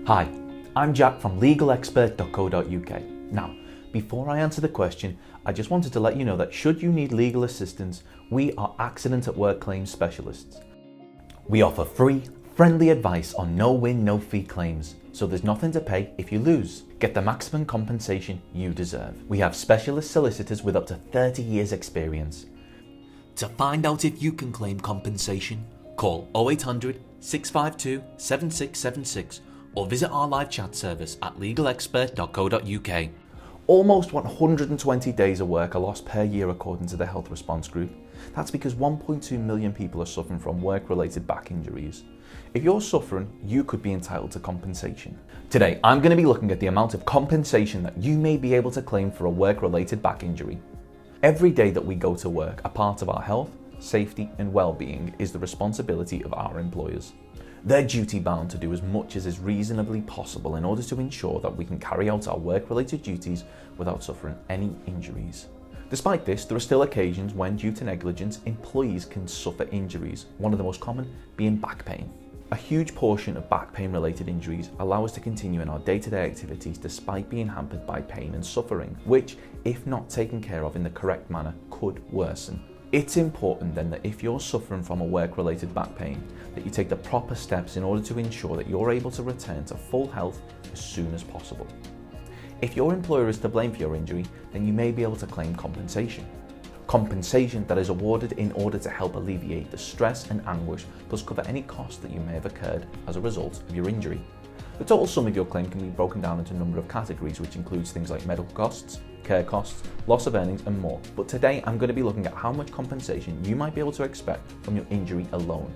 Hi, I'm Jack from legalexpert.co.uk. Now, before I answer the question, I just wanted to let you know that should you need legal assistance, we are accident at work claims specialists. We offer free, friendly advice on no-win, no-fee claims, so there's nothing to pay if you lose. Get the maximum compensation you deserve. We have specialist solicitors with up to 30 years experience. To find out if you can claim compensation, call 0800 652 7676 or visit our live chat service at legalexpert.co.uk. Almost 120 days of work are lost per year according to the Health Response Group. That's because 1.2 million people are suffering from work-related back injuries. If you're suffering, you could be entitled to compensation. Today, I'm going to be looking at the amount of compensation that you may be able to claim for a work-related back injury. Every day that we go to work, a part of our health, safety and well-being is the responsibility of our employers. They're duty-bound to do as much as is reasonably possible in order to ensure that we can carry out our work-related duties without suffering any injuries. Despite this, there are still occasions when, due to negligence, employees can suffer injuries, one of the most common being back pain. A huge portion of back pain-related injuries allow us to continue in our day-to-day activities despite being hampered by pain and suffering, which, if not taken care of in the correct manner, could worsen. It's important then that if you're suffering from a work-related back pain, that you take the proper steps in order to ensure that you're able to return to full health as soon as possible. If your employer is to blame for your injury, then you may be able to claim compensation. Compensation that is awarded in order to help alleviate the stress and anguish, plus cover any costs that you may have incurred as a result of your injury. The total sum of your claim can be broken down into a number of categories, which includes things like medical costs, care costs, loss of earnings and more. But today I'm going to be looking at how much compensation you might be able to expect from your injury alone.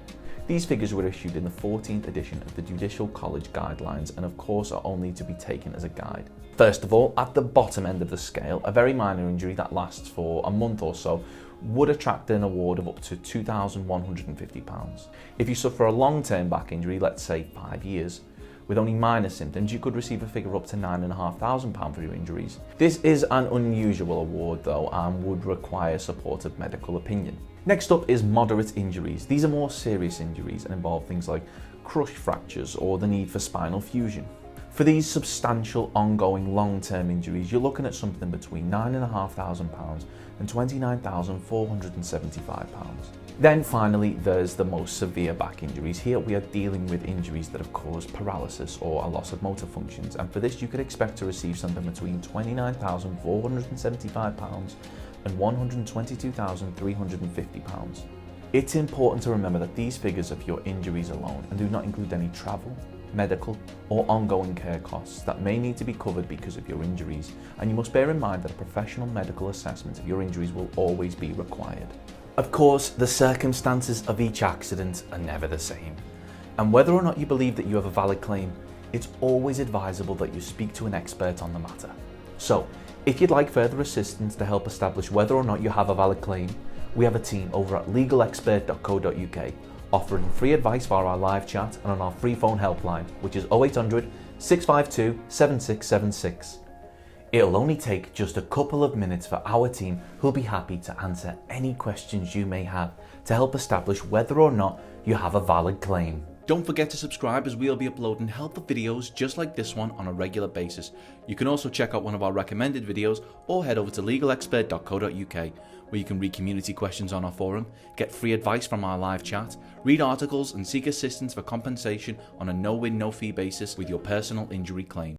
These figures were issued in the 14th edition of the Judicial College Guidelines and of course are only to be taken as a guide. First of all, at the bottom end of the scale, a very minor injury that lasts for a month or so would attract an award of up to £2,150. If you suffer a long-term back injury, let's say 5 years, with only minor symptoms, you could receive a figure up to £9,500 for your injuries. This is an unusual award though and would require supportive medical opinion. Next up is moderate injuries. These are more serious injuries and involve things like crush fractures or the need for spinal fusion. For these substantial, ongoing, long-term injuries, you're looking at something between £9,500 and £29,475. Then finally, there's the most severe back injuries. Here we are dealing with injuries that have caused paralysis or a loss of motor functions, and for this you could expect to receive something between £29,475 and £122,350. It's important to remember that these figures are for your injuries alone and do not include any travel, medical or ongoing care costs that may need to be covered because of your injuries, and you must bear in mind that a professional medical assessment of your injuries will always be required. Of course, the circumstances of each accident are never the same, and whether or not you believe that you have a valid claim, it's always advisable that you speak to an expert on the matter. So, if you'd like further assistance to help establish whether or not you have a valid claim, we have a team over at legalexpert.co.uk offering free advice via our live chat and on our free phone helpline, which is 0800 652 7676. It'll only take just a couple of minutes for our team, who'll be happy to answer any questions you may have to help establish whether or not you have a valid claim. Don't forget to subscribe, as we'll be uploading helpful videos just like this one on a regular basis. You can also check out one of our recommended videos or head over to legalexpert.co.uk, where you can read community questions on our forum, get free advice from our live chat, read articles and seek assistance for compensation on a no-win, no-fee basis with your personal injury claim.